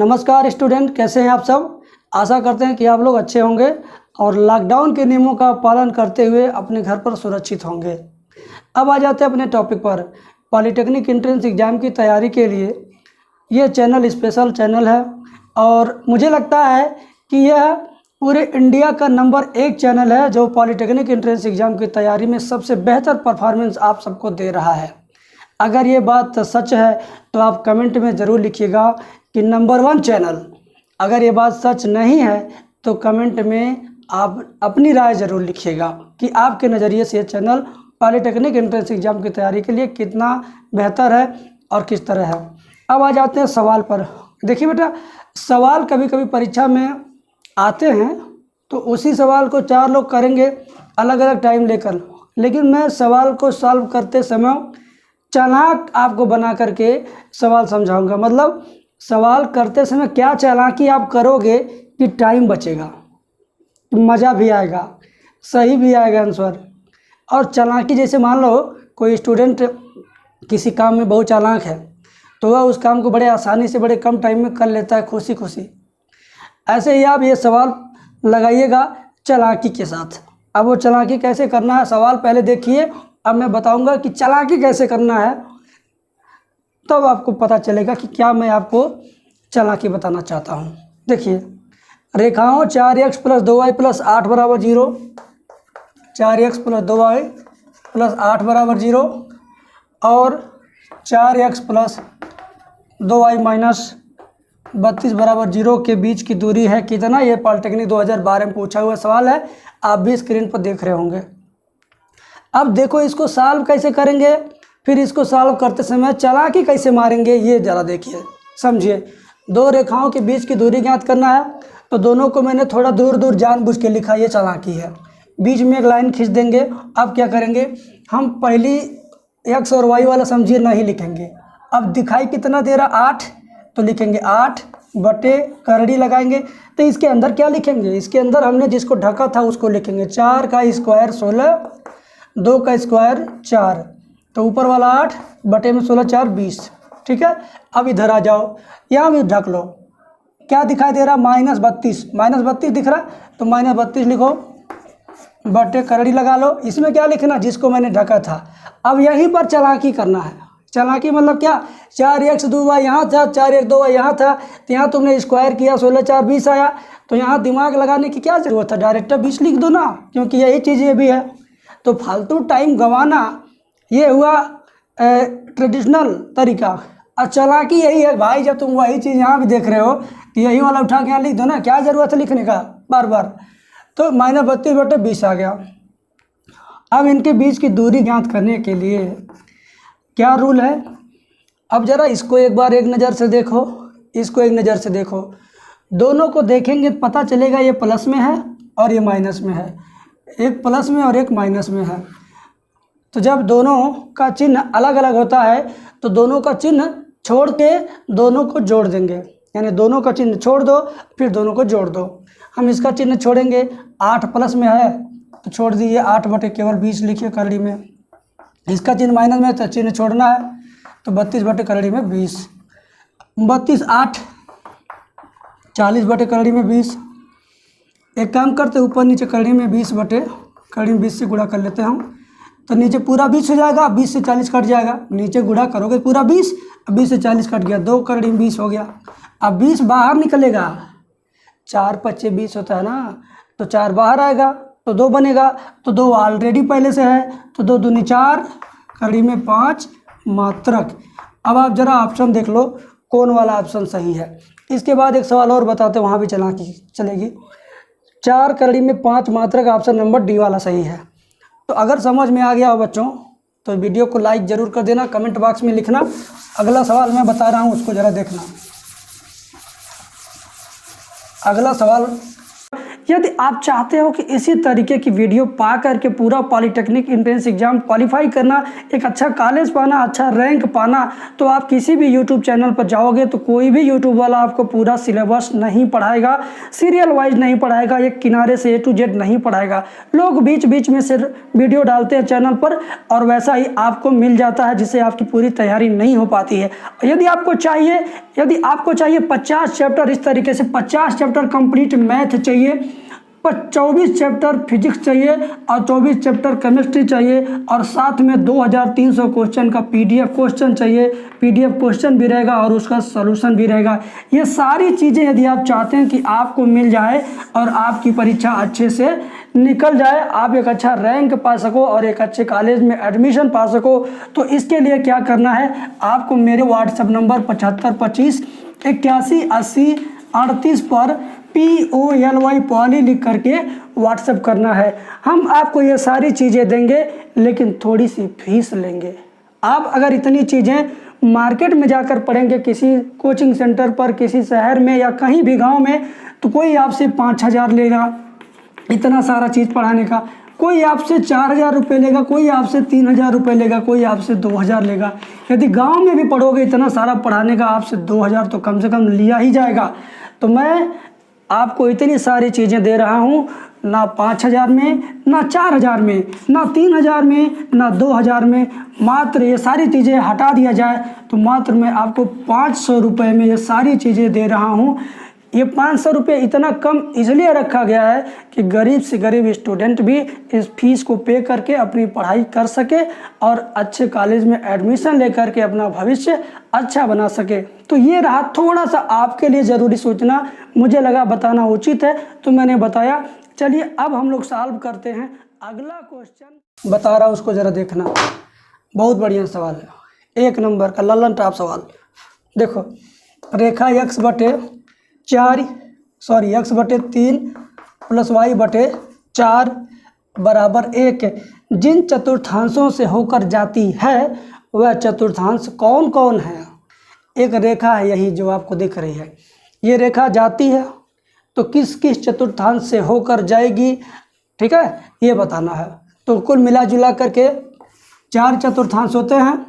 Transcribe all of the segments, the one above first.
नमस्कार स्टूडेंट, कैसे हैं आप सब। आशा करते हैं कि आप लोग अच्छे होंगे और लॉकडाउन के नियमों का पालन करते हुए अपने घर पर सुरक्षित होंगे। अब आ जाते हैं अपने टॉपिक पर। पॉलिटेक्निक एंट्रेंस एग्ज़ाम की तैयारी के लिए ये चैनल स्पेशल चैनल है और मुझे लगता है कि यह पूरे इंडिया का नंबर 1 चैनल है जो पॉलिटेक्निक एंट्रेंस एग्ज़ाम की तैयारी में सबसे बेहतर परफॉर्मेंस आप सबको दे रहा है। अगर ये बात सच है तो आप कमेंट में ज़रूर लिखिएगा कि नंबर 1 चैनल। अगर ये बात सच नहीं है तो कमेंट में आप अपनी राय ज़रूर लिखिएगा कि आपके नज़रिए से ये चैनल पॉलिटेक्निक एंट्रेंस एग्ज़ाम की तैयारी के लिए कितना बेहतर है और किस तरह है। अब आ जाते हैं सवाल पर। देखिए बेटा, सवाल कभी कभी परीक्षा में आते हैं तो उसी सवाल को 4 लोग करेंगे अलग अलग टाइम लेकर, लेकिन मैं सवाल को सॉल्व करते समय चालाक आपको बना करके सवाल समझाऊंगा। मतलब सवाल करते समय क्या चालाकी आप करोगे कि टाइम बचेगा, मज़ा भी आएगा, सही भी आएगा आंसर। और चालाकी जैसे मान लो कोई स्टूडेंट किसी काम में बहुत चालाक है तो वह उस काम को बड़े आसानी से बड़े कम टाइम में कर लेता है खुशी खुशी। ऐसे ही आप ये सवाल लगाइएगा चालाकी के साथ। अब वो चालाकी कैसे करना है, सवाल पहले देखिए, अब मैं बताऊंगा कि चालाकी कैसे करना है, तब आपको पता चलेगा कि क्या मैं आपको चालाकी बताना चाहता हूँ। देखिए, रेखाओं 4x + 2y + 8 = 0, 4x + 2y + 8 = 0 और 4x + 2y - 32 = 0 के बीच की दूरी है कितना। ये पॉलिटेक्निक 2012 में पूछा हुआ सवाल है, आप भी स्क्रीन पर देख रहे होंगे। अब देखो इसको सॉल्व कैसे करेंगे, फिर इसको सॉल्व करते समय चालाकी कैसे मारेंगे, ये ज़रा देखिए समझिए। 2 रेखाओं के बीच की दूरी ज्ञात करना है तो दोनों को मैंने थोड़ा दूर दूर जानबूझ के लिखा, ये चालाकी है। बीच में एक लाइन खींच देंगे। अब क्या करेंगे, हम पहली x और y वाला समझिए नहीं लिखेंगे। अब दिखाई कितना दे रहा 8, तो लिखेंगे 8 बटे करड़ी लगाएंगे। तो इसके अंदर क्या लिखेंगे, इसके अंदर हमने जिसको ढका था उसको लिखेंगे। 4 का स्क्वायर 16, 2 का स्क्वायर 4, तो ऊपर वाला 8 बटे में 16 4 20। ठीक है, अब इधर आ जाओ, यहाँ भी ढक लो। क्या दिखाई दे रहा -32, -32 दिख रहा, तो -32 लिखो बटे करड़ी लगा लो। इसमें क्या लिखना, जिसको मैंने ढका था। अब यहीं पर चालाकी करना है। चालाकी मतलब क्या, 4x 2y यहाँ था, 4x 2y यहाँ था, तो यहाँ तुमने स्क्वायर किया, 16 4 20 आया। तो यहाँ दिमाग लगाने की क्या ज़रूरत है, डायरेक्ट 20 लिख दो ना, क्योंकि यही चीज़ ये भी है। तो फालतू टाइम गंवाना ये हुआ ट्रेडिशनल तरीका। और चालाकी यही है भाई, जब तुम वही चीज़ यहाँ भी देख रहे हो तो यही वाला उठा के यहाँ लिख दो ना, क्या ज़रूरत है लिखने का बार बार। तो -32 बटे 20 आ गया। अब इनके बीच की दूरी ज्ञात करने के लिए क्या रूल है, अब ज़रा इसको एक बार एक नज़र से देखो, इसको एक नज़र से देखो। दोनों को देखेंगे तो पता चलेगा ये प्लस में है और ये माइनस में है, एक प्लस में और एक माइनस में है। तो जब दोनों का चिन्ह अलग अलग होता है तो दोनों का चिन्ह छोड़ के दोनों को जोड़ देंगे, यानी दोनों का चिन्ह छोड़ दो फिर दोनों को जोड़ दो। हम इसका चिन्ह छोड़ेंगे, 8 प्लस में है तो छोड़ दीजिए, 8 बटे केवल 20 लिखिए करड़ी में। इसका चिन्ह माइनस में तो चिन्ह छोड़ना है, तो 32 बटे करड़ी में 20, 32 8 40 बटे करड़ी में 20। एक काम करते ऊपर नीचे करड़ी में 20 बटे करड़ी में 20 से गुणा कर लेते हैं हम, तो नीचे पूरा 20 हो जाएगा, 20 से 40 कट जाएगा, नीचे गुणा करोगे पूरा 20, 20 से 40 कट गया, 2 करड़ी में 20 हो गया। अब 20 बाहर निकलेगा, 4 × 5 = 20 होता है ना, तो 4 बाहर आएगा तो 2 बनेगा, तो 2 ऑलरेडी पहले से है, तो 2 दूनी 4 करड़ी में 5 मात्रक। अब आप ज़रा ऑप्शन देख लो कौन वाला ऑप्शन सही है। इसके बाद एक सवाल और बताते हैं, वहाँ भी चालाकी चलेगी। 4 करड़ी में 5 मात्रक, ऑप्शन नंबर डी वाला सही है। तो अगर समझ में आ गया हो बच्चों तो वीडियो को लाइक ज़रूर कर देना, कमेंट बॉक्स में लिखना। अगला सवाल मैं बता रहा हूँ उसको ज़रा देखना। अगला सवाल, यदि आप चाहते हो कि इसी तरीके की वीडियो पा करके पूरा पॉलिटेक्निक एंट्रेंस एग्जाम क्वालिफाई करना, एक अच्छा कॉलेज पाना, अच्छा रैंक पाना, तो आप किसी भी यूट्यूब चैनल पर जाओगे तो कोई भी यूट्यूब वाला आपको पूरा सिलेबस नहीं पढ़ाएगा, सीरियल वाइज नहीं पढ़ाएगा, एक किनारे से A to Z नहीं पढ़ाएगा। लोग बीच बीच में से वीडियो डालते हैं चैनल पर और वैसा ही आपको मिल जाता है, जिससे आपकी पूरी तैयारी नहीं हो पाती है। यदि आपको चाहिए 50 चैप्टर, इस तरीके से 50 चैप्टर कंप्लीट मैथ चाहिए, 24 चैप्टर फिजिक्स चाहिए और 24 चैप्टर केमिस्ट्री चाहिए और साथ में 2300 क्वेश्चन का PDF क्वेश्चन चाहिए। PDF क्वेश्चन भी रहेगा और उसका सॉल्यूशन भी रहेगा। ये सारी चीज़ें यदि आप चाहते हैं कि आपको मिल जाए और आपकी परीक्षा अच्छे से निकल जाए, आप एक अच्छा रैंक पा सको और एक अच्छे कॉलेज में एडमिशन पा सको, तो इसके लिए क्या करना है, आपको मेरे व्हाट्सएप नंबर 7525 81 80 38 पर POLY पॉली लिख करके व्हाट्सएप करना है। हम आपको ये सारी चीज़ें देंगे लेकिन थोड़ी सी फीस लेंगे। आप अगर इतनी चीज़ें मार्केट में जाकर पढ़ेंगे, किसी कोचिंग सेंटर पर, किसी शहर में या कहीं भी गांव में, तो कोई आपसे 5000 लेगा इतना सारा चीज़ पढ़ाने का, कोई आपसे 4000 रुपये लेगा, कोई आपसे 3000 रुपये लेगा, कोई आपसे 2000 लेगा। यदि गांव में भी पढ़ोगे इतना सारा पढ़ाने का, आपसे 2000 तो कम से कम लिया ही जाएगा। तो मैं आपको इतनी सारी चीज़ें दे रहा हूँ, ना 5000 में, ना 4000 में, ना 3000 में, ना 2000 में, मात्र ये सारी चीज़ें हटा दिया जाए तो मात्र मैं आपको 500 रुपये में ये सारी चीज़ें दे रहा हूँ। ये 500 रुपये इतना कम इसलिए रखा गया है कि गरीब से गरीब स्टूडेंट भी इस फीस को पे करके अपनी पढ़ाई कर सके और अच्छे कॉलेज में एडमिशन लेकर के अपना भविष्य अच्छा बना सके। तो ये रहा थोड़ा सा आपके लिए ज़रूरी सूचना, मुझे लगा बताना उचित है तो मैंने बताया। चलिए अब हम लोग सॉल्व करते हैं। अगला क्वेश्चन बता रहा हूँ, उसको ज़रा देखना, बहुत बढ़िया सवाल है, 1 नंबर का लल्लन टॉप सवाल। देखो, रेखा x बटे 3 प्लस y बटे 4 बराबर 1 जिन चतुर्थांशों से होकर जाती है वह चतुर्थांश कौन कौन है। एक रेखा है, यही जो आपको दिख रही है, ये रेखा जाती है तो किस किस चतुर्थांश से होकर जाएगी, ठीक है, ये बताना है। तो कुल मिला जुला करके 4 चतुर्थांश होते हैं,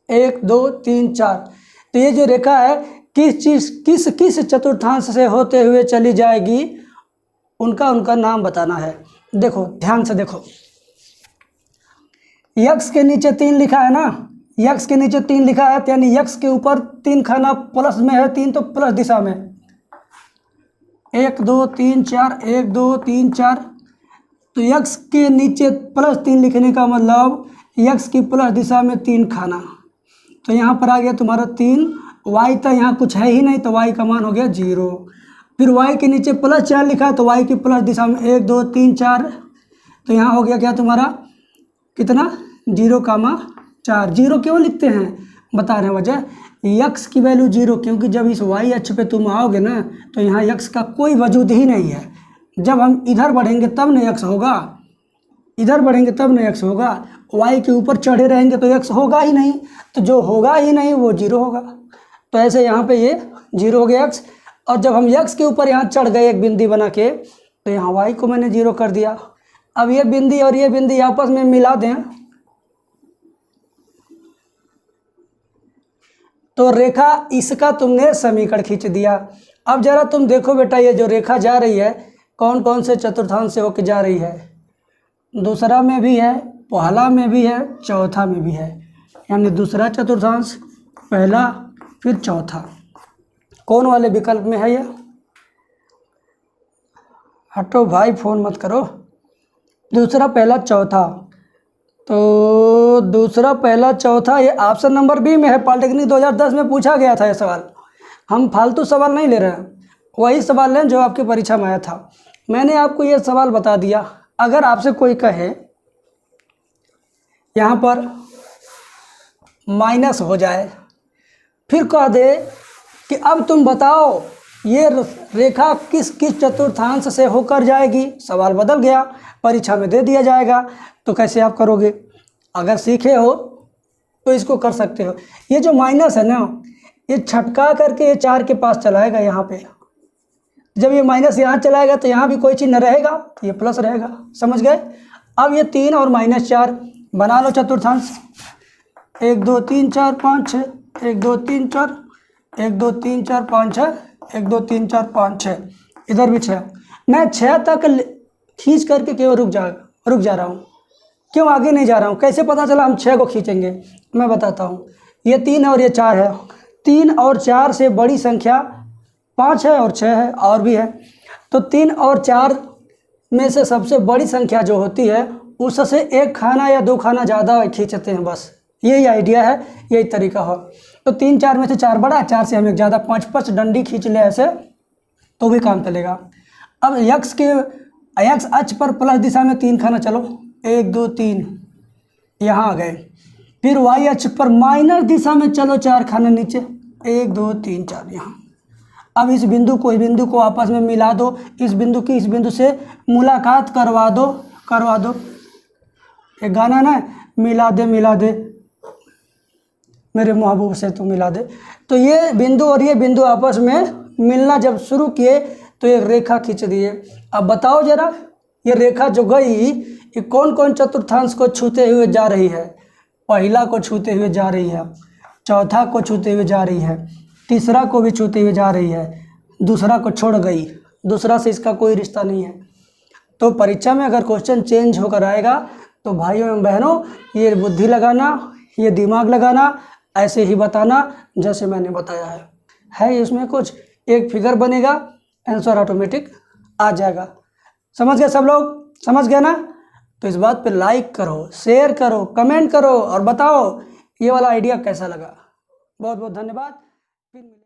1 2 3 4। तो ये जो रेखा है किस चतुर्थांश से होते हुए चली जाएगी, उनका नाम बताना है। देखो ध्यान से देखो, x के नीचे 3 लिखा है ना, x के नीचे 3 लिखा है, यानी x के ऊपर 3 खाना प्लस में है, 3 तो प्लस दिशा में, 1 2 3 4, 1 2 3 4। तो x के नीचे +3 लिखने का मतलब x की प्लस दिशा में 3 खाना, तो यहाँ पर आ गया तुम्हारा 3। y तो यहाँ कुछ है ही नहीं तो y का मान हो गया 0। फिर y के नीचे +4 लिखा है तो y की प्लस दिशा में 1 2 3 4, तो यहाँ हो गया क्या तुम्हारा कितना 0,4। 0 क्यों लिखते हैं बता रहे हैं वजह, x की वैल्यू 0 क्योंकि जब इस y अक्ष पे तुम आओगे ना तो यहाँ x का कोई वजूद ही नहीं है। जब हम इधर बढ़ेंगे तब न x होगा, इधर बढ़ेंगे तब न x होगा, y के ऊपर चढ़े रहेंगे तो x होगा ही नहीं, तो जो होगा ही नहीं वो 0 होगा। तो ऐसे यहाँ पे ये 0 हो गया x, और जब हम x के ऊपर यहाँ चढ़ गए एक बिंदी बना के तो यहाँ y को मैंने 0 कर दिया। अब ये बिंदी और ये बिंदी आपस में मिला दें तो रेखा इसका तुमने समीकरण खींच दिया। अब जरा तुम देखो बेटा, ये जो रेखा जा रही है कौन कौन से चतुर्थांश से होकर जा रही है, दूसरा में भी है, पहला में भी है, चौथा में भी है, यानी दूसरा चतुर्थांश, पहला, फिर चौथा। कौन वाले विकल्प में है ये, हटो भाई फ़ोन मत करो, दूसरा पहला चौथा। तो दूसरा पहला चौथा ये ऑप्शन नंबर बी में है। पॉलिटेक्निक 2010 में पूछा गया था ये सवाल, हम फालतू सवाल नहीं ले रहे हैं, वही सवाल लें जो आपकी परीक्षा में आया था। मैंने आपको ये सवाल बता दिया। अगर आपसे कोई कहे यहाँ पर माइनस हो जाए, फिर कह दे कि अब तुम बताओ ये रेखा किस किस चतुर्थांश से होकर जाएगी, सवाल बदल गया, परीक्षा में दे दिया जाएगा, तो कैसे आप करोगे। अगर सीखे हो तो इसको कर सकते हो। ये जो माइनस है ना, ये छटका करके ये 4 के पास चलाएगा यहाँ पे, जब ये माइनस यहाँ चलाएगा तो यहाँ भी कोई चीज़ न रहेगा, तो ये प्लस रहेगा। समझ गए? अब ये 3 और -4 बना लो चतुर्थांश। 1 2 3 4 5 6, 1 2 3 4, 1 2 3 4 5 6, 1 2 3 4 5 6, इधर भी 6। मैं 6 तक खींच करके क्यों रुक जा रहा हूँ, क्यों आगे नहीं जा रहा हूँ? कैसे पता चला हम 6 को खींचेंगे? मैं बताता हूँ। ये 3 और ये 4 है। 3 और 4 से बड़ी संख्या 5 है और 6 है और भी है। तो 3 और 4 में से सबसे बड़ी संख्या जो होती है उससे 1 खाना या 2 खाना ज़्यादा खींचते हैं, बस यही आइडिया है, यही तरीका हो। तो 3 4 में से 4 बड़ा, 4 से हम एक ज़्यादा, 5 डंडी खींच ले ऐसे तो भी काम चलेगा। अब एक्स अक्ष पर प्लस दिशा में 3 खाना, चलो 1 2 3 यहाँ आ गए। फिर वाई अक्ष पर माइनस दिशा में चलो 4 खाना नीचे, 1 2 3 4 यहाँ। अब इस बिंदु को आपस में मिला दो, इस बिंदु की इस बिंदु से मुलाकात करवा दो। एक गाना ना, मिला दे मेरे महबूब से तू मिला दे। तो ये बिंदु और ये बिंदु आपस में मिलना जब शुरू किए तो एक रेखा खींच दिए। अब बताओ जरा, ये रेखा जो गई ये कौन कौन चतुर्थांश को छूते हुए जा रही है? पहला को छूते हुए जा रही है, चौथा को छूते हुए जा रही है, तीसरा को भी छूते हुए जा रही है, दूसरा को छोड़ गई, दूसरा से इसका कोई रिश्ता नहीं है। तो परीक्षा में अगर क्वेश्चन चेंज होकर आएगा तो भाइयों एवं बहनों ये बुद्धि लगाना, ये दिमाग लगाना, ऐसे ही बताना जैसे मैंने बताया है इसमें कुछ एक फिगर बनेगा, आंसर ऑटोमेटिक आ जाएगा। समझ गए सब लोग? समझ गए ना? तो इस बात पे लाइक करो, शेयर करो, कमेंट करो और बताओ ये वाला आइडिया कैसा लगा। बहुत बहुत धन्यवाद। फिर